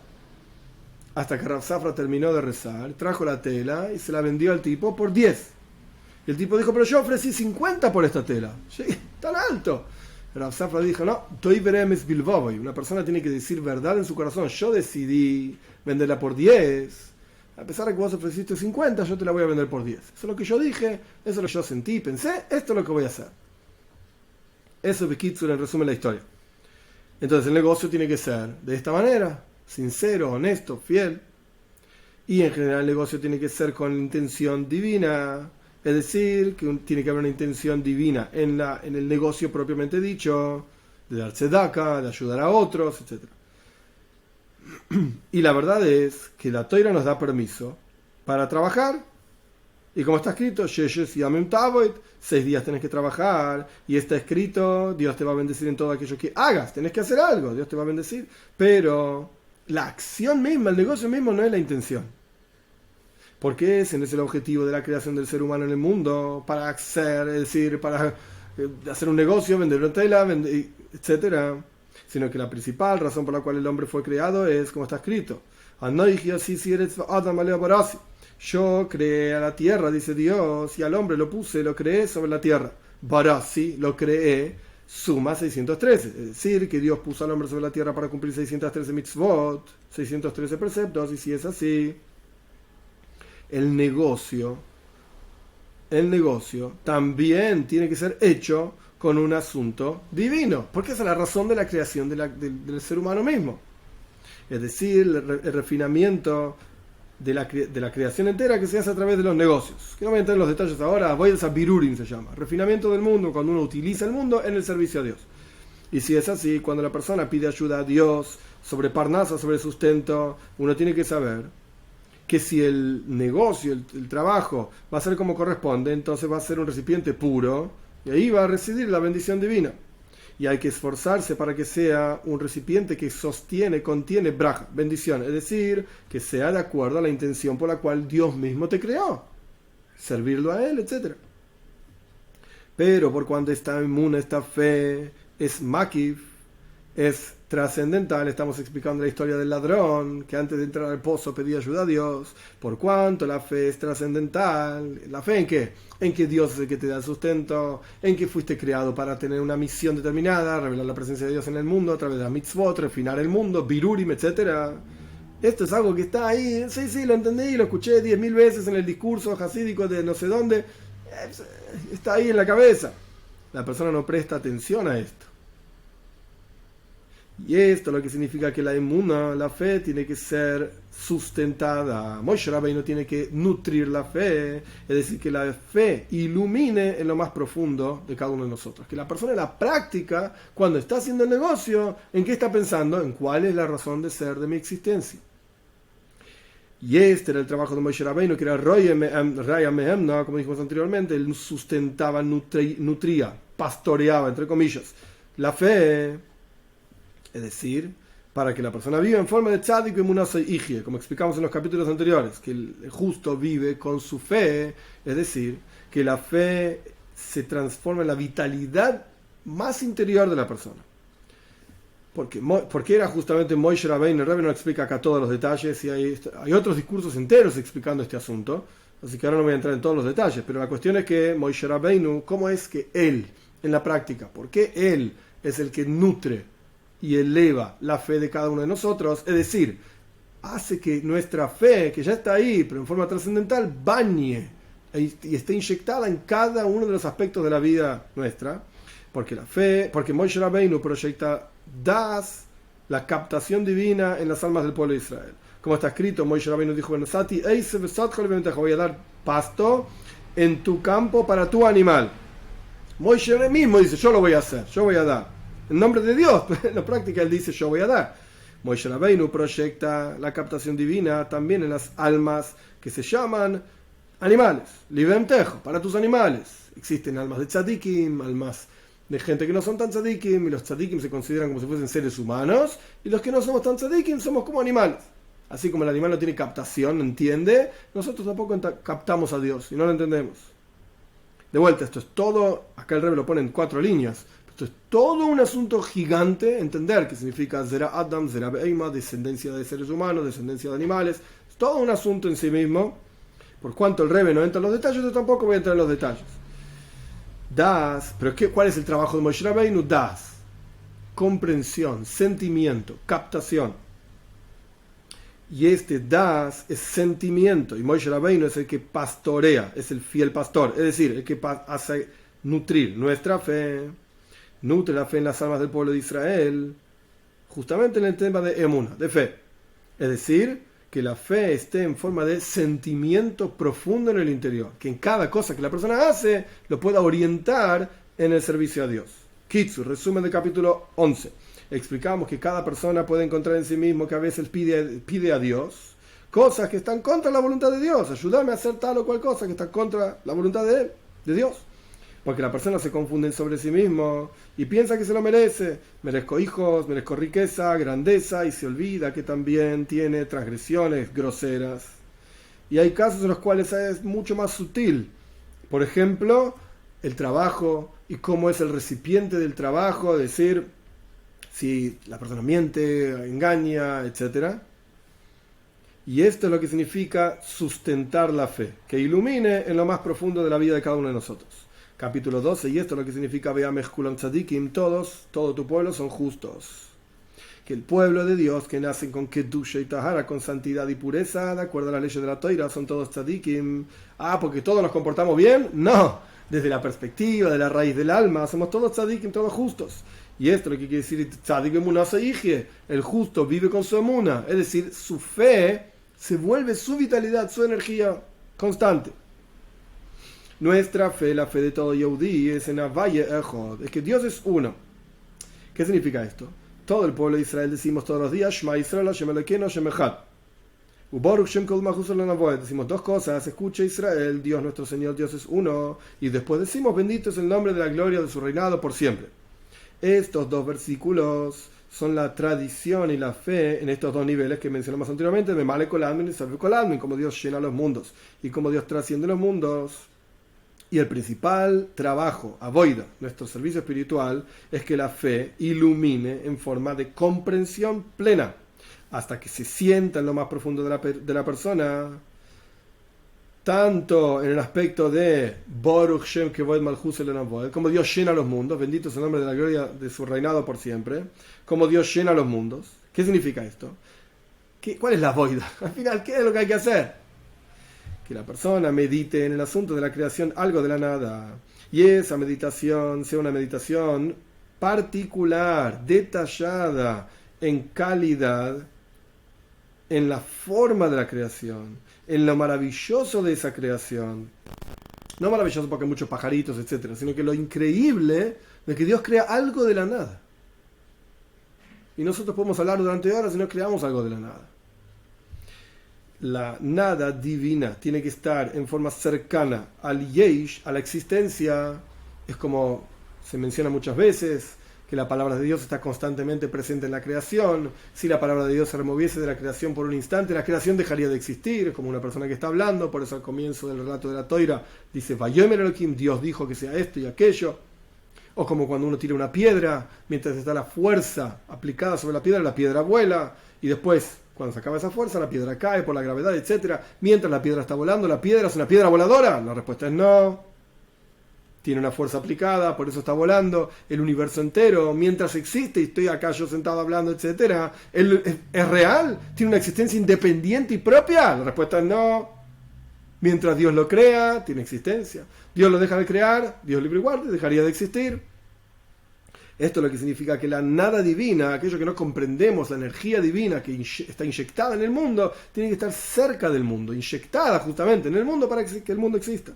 Hasta que Rav Safra terminó de rezar, trajo la tela y se la vendió al tipo por 10. Y el tipo dijo, pero yo ofrecí 50 por esta tela. Sí, tan alto. Rav Safra dijo, no, una persona tiene que decir verdad en su corazón. Yo decidí venderla por 10. A pesar de que vos ofreciste 50, yo te la voy a vender por 10. Eso es lo que yo dije, eso es lo que yo sentí, pensé, esto es lo que voy a hacer. Eso es Bekitsur, en resumen, la historia. Entonces el negocio tiene que ser de esta manera, sincero, honesto, fiel. Y en general el negocio tiene que ser con intención divina. Es decir, que tiene que haber una intención divina en el negocio propiamente dicho, de dar tzedaka, de ayudar a otros, etc. Y la verdad es que la Toira nos da permiso para trabajar. Y como está escrito, 6 días tenés que trabajar, y está escrito, Dios te va a bendecir en todo aquello que hagas, tenés que hacer algo, Dios te va a bendecir. Pero la acción misma, el negocio mismo no es la intención. Porque ese no es el objetivo de la creación del ser humano en el mundo, para hacer, es decir, para hacer un negocio, vender una tela, etcétera, sino que la principal razón por la cual el hombre fue creado es, como está escrito, yo creé a la tierra, dice Dios, y al hombre lo creé sobre la tierra. Barasi, lo creé, suma 613, es decir, que Dios puso al hombre sobre la tierra para cumplir 613 mitzvot, 613 preceptos, y si es así, el negocio también tiene que ser hecho con un asunto divino, porque esa es la razón de la creación del ser humano mismo. Es decir, el refinamiento de la creación entera que se hace a través de los negocios. Que no voy a entrar en los detalles ahora, voy a birurim se llama. Refinamiento del mundo, cuando uno utiliza el mundo en el servicio a Dios. Y si es así, cuando la persona pide ayuda a Dios sobre parnasa, sobre sustento, uno tiene que saber que si el negocio, el trabajo va a ser como corresponde, entonces va a ser un recipiente puro y ahí va a residir la bendición divina. Y hay que esforzarse para que sea un recipiente que contiene braja, bendición, es decir, que sea de acuerdo a la intención por la cual Dios mismo te creó, servirlo a Él, etc. Pero por cuanto esta emuna, esta fe, es makif, es trascendental, estamos explicando la historia del ladrón que antes de entrar al pozo pedía ayuda a Dios. Por cuanto la fe es trascendental, ¿la fe en qué? En que Dios es el que te da el sustento, en que fuiste creado para tener una misión determinada, revelar la presencia de Dios en el mundo a través de la mitzvot, refinar el mundo, birurim, etc. Esto es algo que está ahí, sí, lo entendí, lo escuché 10.000 veces en el discurso hasídico de no sé dónde, está ahí en la cabeza. La persona no presta atención a esto. Y esto lo que significa que la emuna, la fe, tiene que ser sustentada. Moshe Rabbeinu tiene que nutrir la fe, es decir, que la fe ilumine en lo más profundo de cada uno de nosotros. Que la persona en la práctica, cuando está haciendo el negocio, ¿en qué está pensando? En cuál es la razón de ser de mi existencia. Y este era el trabajo de Moshe Rabbeinu, que era Raya Mehemna, como dijimos anteriormente. Él sustentaba, nutría, pastoreaba, entre comillas, la fe. Es decir, para que la persona viva en forma de tzadik y emunah ijie, como explicamos en los capítulos anteriores, que el justo vive con su fe, es decir, que la fe se transforma en la vitalidad más interior de la persona. Porque era justamente Moshe Rabbeinu. El Rebbe no explica acá todos los detalles y hay otros discursos enteros explicando este asunto, así que ahora no voy a entrar en todos los detalles, pero la cuestión es que Moshe Rabbeinu, ¿cómo es que él, en la práctica, por qué él es el que nutre y eleva la fe de cada uno de nosotros? Es decir, hace que nuestra fe, que ya está ahí, pero en forma trascendental, bañe y esté inyectada en cada uno de los aspectos de la vida nuestra. Porque Moshe Rabbeinu proyecta la captación divina en las almas del pueblo de Israel. Como está escrito, Moshe Rabbeinu dijo: voy a dar pasto en tu campo para tu animal. Moshe mismo dice: yo lo voy a hacer, yo voy a dar. En nombre de Dios, en la práctica él dice: yo voy a dar. Moshe Rabbeinu proyecta la captación divina también en las almas que se llaman animales. Libem tejo, para tus animales. Existen almas de tzadikim, almas de gente que no son tan tzadikim, y los tzadikim se consideran como si fuesen seres humanos, y los que no somos tan tzadikim somos como animales. Así como el animal no tiene captación, no entiende, nosotros tampoco captamos a Dios y no lo entendemos. De vuelta, esto es todo, acá el Rebbe lo pone en 4 líneas. Esto es todo un asunto gigante, entender qué significa Zera Adam, Zera Beima, descendencia de seres humanos, descendencia de animales. Es todo un asunto en sí mismo. Por cuanto el Rebbe no entra en los detalles, yo tampoco voy a entrar en los detalles. Pero ¿cuál es el trabajo de Moshe Rabbeinu? Comprensión, sentimiento, captación. Y este es sentimiento, y Moshe Rabbeinu es el que pastorea, es el fiel pastor, es decir, el que hace nutrir nuestra fe. Nutre la fe en las almas del pueblo de Israel, justamente en el tema de emuna, de fe. Es decir, que la fe esté en forma de sentimiento profundo en el interior, que en cada cosa que la persona hace lo pueda orientar en el servicio a Dios. Kitsu, resumen del capítulo 11. Explicamos que cada persona puede encontrar en sí mismo que a veces pide a Dios cosas que están contra la voluntad de Dios. Ayúdame a hacer tal o cual cosa que está contra la voluntad de Él, de Dios. Porque la persona se confunde sobre sí mismo y piensa que se lo merece. Merezco hijos, merezco riqueza, grandeza, y se olvida que también tiene transgresiones groseras. Y hay casos en los cuales es mucho más sutil. Por ejemplo, el trabajo y cómo es el recipiente del trabajo, es decir, si la persona miente, engaña, etc. Y esto es lo que significa sustentar la fe, que ilumine en lo más profundo de la vida de cada uno de nosotros. Capítulo 12, y esto es lo que significa Ve'amech kulam tzadikim, todo tu pueblo son justos. Que el pueblo de Dios, que nacen con kedusha y tahara, con santidad y pureza, de acuerdo a las leyes de la Toira, son todos tzadikim. Porque todos nos comportamos bien. No, desde la perspectiva de la raíz del alma, somos todos tzadikim, todos justos. Y esto es lo que quiere decir tzadik emunah seijie, el justo vive con su emunah, es decir, su fe se vuelve su vitalidad, su energía constante. Nuestra fe, la fe de todo Yehudí, es en Havaye Echod, es que Dios es uno. ¿Qué significa esto? Todo el pueblo de Israel decimos todos los días: Shema Israel, Hashem Elokeinu, Hashem Echad. Ubaruch Shem Kol Malchus Olam Avoed. Decimos dos cosas: escucha Israel, Dios nuestro Señor, Dios es uno. Y después decimos: bendito es el nombre de la gloria de su reinado por siempre. Estos dos versículos son la tradición y la fe en estos dos niveles que mencionamos anteriormente, de Male Kol Almin y Salve Kol Almin, como Dios llena los mundos y como Dios trasciende los mundos. Y el principal trabajo, avoida, nuestro servicio espiritual, es que la fe ilumine en forma de comprensión plena, hasta que se sienta en lo más profundo de la persona, tanto en el aspecto de Baruch Shem Kevod Malchus Olam Avoed, como Dios llena los mundos, bendito es el nombre de la gloria de su reinado por siempre, como Dios llena los mundos. ¿Qué significa esto? ¿Cuál es la avoida? Al final, ¿qué es lo que hay que hacer? Que la persona medite en el asunto de la creación algo de la nada, y esa meditación sea una meditación particular, detallada, en calidad, en la forma de la creación, en lo maravilloso de esa creación. No maravilloso porque hay muchos pajaritos, etcétera, sino que lo increíble de que Dios crea algo de la nada. Y nosotros podemos hablar durante horas y no creamos algo de la nada. La nada divina tiene que estar en forma cercana al Yesh, a la existencia. Es como se menciona muchas veces, que la palabra de Dios está constantemente presente en la creación. Si la palabra de Dios se removiese de la creación por un instante, la creación dejaría de existir. Es como una persona que está hablando, por eso al comienzo del relato de la Toira dice, Vayomer Elohim, Dios dijo que sea esto y aquello. O como cuando uno tira una piedra, mientras está la fuerza aplicada sobre la piedra vuela, y después, cuando se acaba esa fuerza, la piedra cae por la gravedad, etc. Mientras la piedra está volando, ¿la piedra es una piedra voladora? La respuesta es no. Tiene una fuerza aplicada, por eso está volando. El universo entero, mientras existe, y estoy acá yo sentado hablando, etc., ¿es real? ¿Tiene una existencia independiente y propia? La respuesta es no. Mientras Dios lo crea, tiene existencia. Dios lo deja de crear, Dios libre y guarde, dejaría de existir. Esto es lo que significa que la nada divina, aquello que no comprendemos, la energía divina que está inyectada en el mundo, tiene que estar cerca del mundo, inyectada justamente en el mundo para que el mundo exista.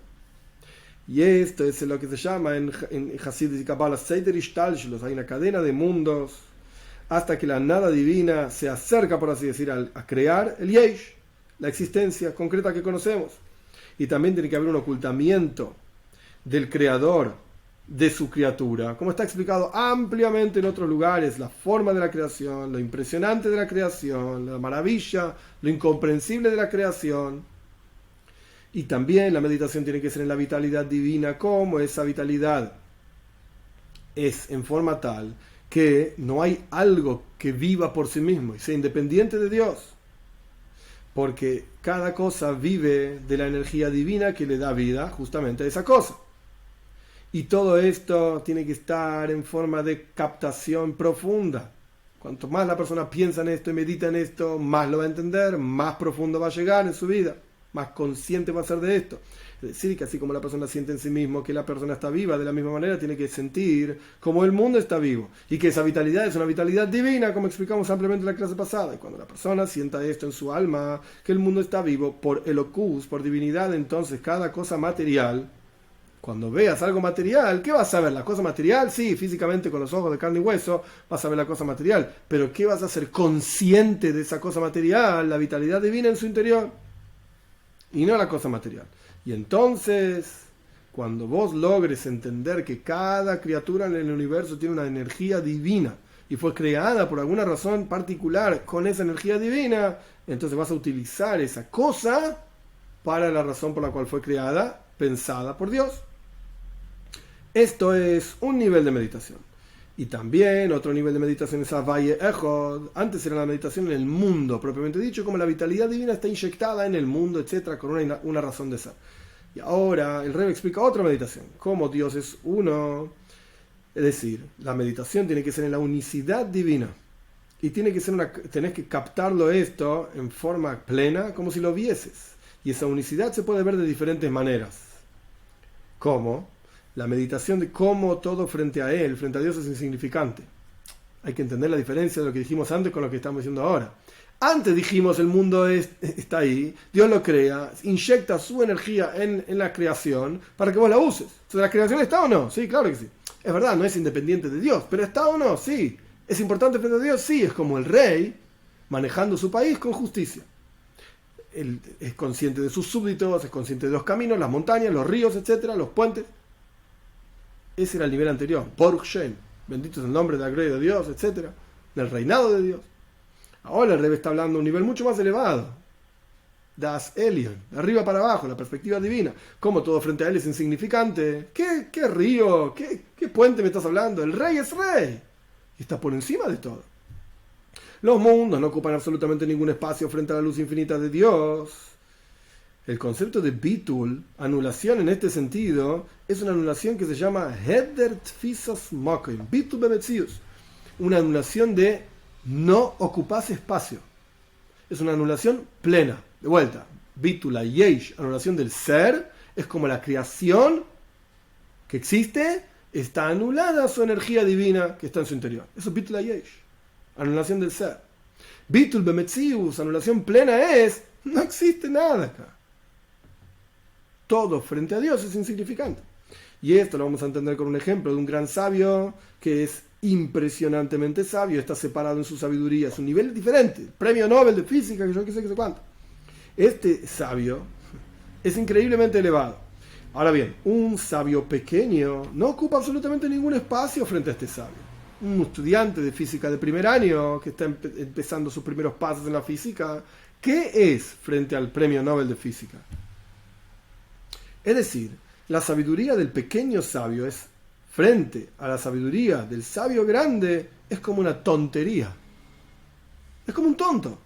Y esto es lo que se llama en Hasidus y Kabbalah Seder Ishtalshelos. Hay una cadena de mundos hasta que la nada divina se acerca, por así decir, a crear el Yesh, la existencia concreta que conocemos. Y también tiene que haber un ocultamiento del creador de su criatura, como está explicado ampliamente en otros lugares, la forma de la creación, lo impresionante de la creación, la maravilla, lo incomprensible de la creación. Y también la meditación tiene que ser en la vitalidad divina, como esa vitalidad es en forma tal que no hay algo que viva por sí mismo y sea independiente de Dios, porque cada cosa vive de la energía divina que le da vida justamente a esa cosa. Y todo esto tiene que estar en forma de captación profunda. Cuanto más la persona piensa en esto y medita en esto, más lo va a entender, más profundo va a llegar en su vida, más consciente va a ser de esto. Es decir, que así como la persona siente en sí mismo que la persona está viva, de la misma manera tiene que sentir como el mundo está vivo. Y que esa vitalidad es una vitalidad divina, como explicamos ampliamente en la clase pasada. Y cuando la persona sienta esto en su alma, que el mundo está vivo por Elokus, por divinidad, entonces cada cosa material, cuando veas algo material, ¿qué vas a ver? ¿La cosa material? Sí, físicamente con los ojos de carne y hueso vas a ver la cosa material. Pero ¿qué vas a ser consciente de esa cosa material? La vitalidad divina en su interior. Y no la cosa material. Y entonces, cuando vos logres entender que cada criatura en el universo tiene una energía divina y fue creada por alguna razón particular con esa energía divina, entonces vas a utilizar esa cosa para la razón por la cual fue creada, pensada por Dios. Esto es un nivel de meditación. Y también otro nivel de meditación es Havaye Echod. Antes era la meditación en el mundo, propiamente dicho, como la vitalidad divina está inyectada en el mundo, etcétera, con una razón de ser. Y ahora el Rebbe explica otra meditación, como Dios es uno. Es decir, la meditación tiene que ser en la unicidad divina. Y tenés que captarlo esto en forma plena, como si lo vieses. Y esa unicidad se puede ver de diferentes maneras. ¿Cómo? La meditación de cómo todo frente a Él, frente a Dios, es insignificante. Hay que entender la diferencia de lo que dijimos antes con lo que estamos diciendo ahora. Antes dijimos el mundo está ahí, Dios lo crea, inyecta su energía en la creación para que vos la uses. Entonces, ¿la creación está o no? Sí, claro que sí. Es verdad, no es independiente de Dios, pero ¿está o no? Sí. ¿Es importante frente a Dios? Sí, es como el rey manejando su país con justicia. él es consciente de sus súbditos, es consciente de los caminos, las montañas, los ríos, etcétera, los puentes. Ese era el nivel anterior. Baruch Shem, bendito es el nombre de la gloria de Dios, etcétera, del reinado de Dios. Ahora el Rebbe está hablando a un nivel mucho más elevado. Das Elion, de arriba para abajo, la perspectiva divina. Como todo frente a él es insignificante. ¿Qué río? ¿Qué puente me estás hablando? El rey es rey. Y está por encima de todo. Los mundos no ocupan absolutamente ningún espacio frente a la luz infinita de Dios. El concepto de bitul, anulación en este sentido, es una anulación que se llama Heder Tfisas Mokim, bitul bemetzius. Una anulación de no ocupas espacio. Es una anulación plena. De vuelta, bitul yesh, anulación del ser, es como la creación que existe, está anulada su energía divina que está en su interior. Eso es bitul yesh, anulación del ser. Bitul bemetzius, anulación plena es, no existe nada acá. Todo frente a Dios es insignificante. Y esto lo vamos a entender con un ejemplo de un gran sabio que es impresionantemente sabio, está separado en su sabiduría, es un nivel diferente, premio Nobel de física, que yo qué sé cuánto. Este sabio es increíblemente elevado. Ahora bien, un sabio pequeño no ocupa absolutamente ningún espacio frente a este sabio. Un estudiante de física de primer año que está empezando sus primeros pasos en la física, ¿qué es frente al premio Nobel de física? Es decir, la sabiduría del pequeño sabio es frente a la sabiduría del sabio grande, es como una tontería. Es como un tonto.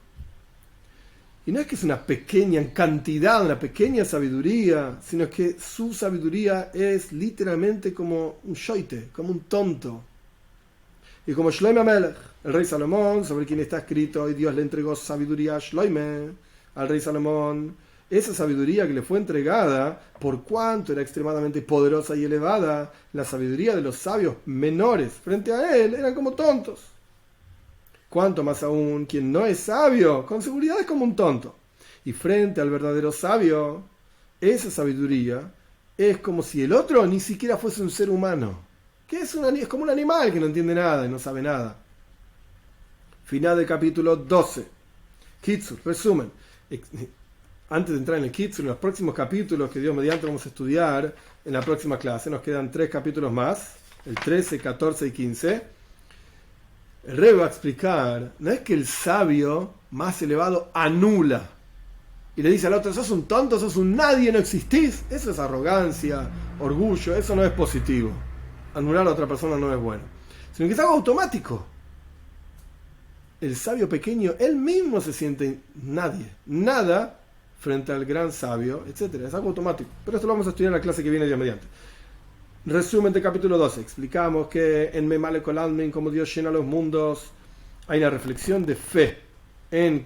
Y no es que es una pequeña cantidad, una pequeña sabiduría, sino que su sabiduría es literalmente como un shoite, como un tonto. Y como Shlomo Melech, el rey Salomón, sobre quien está escrito, y Dios le entregó sabiduría a Shlomo, al rey Salomón, esa sabiduría que le fue entregada, por cuanto era extremadamente poderosa y elevada, la sabiduría de los sabios menores frente a él eran como tontos. Cuanto más aún quien no es sabio, con seguridad es como un tonto. Y frente al verdadero sabio, esa sabiduría es como si el otro ni siquiera fuese un ser humano. Que es como un animal que no entiende nada y no sabe nada. Final del capítulo 12. Kitzur, resumen. Antes de entrar en el Kitzur, en los próximos capítulos que Dios mediante vamos a estudiar en la próxima clase, nos quedan 3 capítulos más, el 13, 14 y 15. El Rebbe va a explicar, no es que el sabio más elevado anula y le dice al otro, sos un tonto, sos un nadie, no existís. Eso es arrogancia, orgullo, eso no es positivo. Anular a otra persona no es bueno, sino que es algo automático. El sabio pequeño, él mismo se siente nadie, nada frente al gran sabio, etc. Es algo automático. Pero esto lo vamos a estudiar en la clase que viene Dios mediante. Resumen del capítulo 12. Explicamos que en Memale Kol Almin, como Dios llena los mundos, hay una reflexión de fe en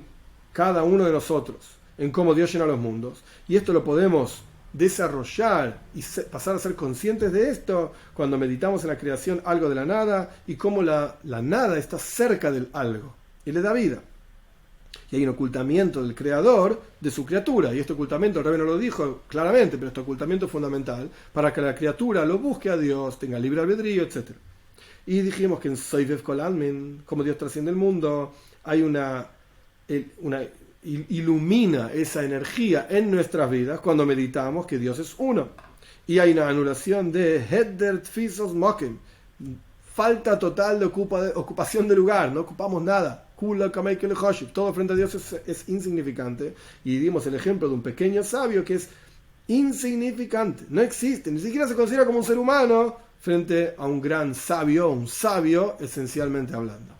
cada uno de nosotros, en cómo Dios llena los mundos. Y esto lo podemos desarrollar y pasar a ser conscientes de esto cuando meditamos en la creación algo de la nada y cómo la nada está cerca del algo y le da vida. Y hay un ocultamiento del creador de su criatura, y este ocultamiento, el Rebbe no lo dijo claramente, pero este ocultamiento es fundamental para que la criatura lo busque a Dios, tenga libre albedrío, etc. Y dijimos que en Soivev Kol Almin, como Dios trasciende el mundo, hay ilumina esa energía en nuestras vidas cuando meditamos que Dios es uno. Y hay una anulación de Heder Tfisos Mokim, falta total de ocupación de lugar, no ocupamos nada. Todo frente a Dios es insignificante. Y dimos el ejemplo de un pequeño sabio que es insignificante, no existe, ni siquiera se considera como un ser humano frente a un gran sabio, un sabio esencialmente hablando.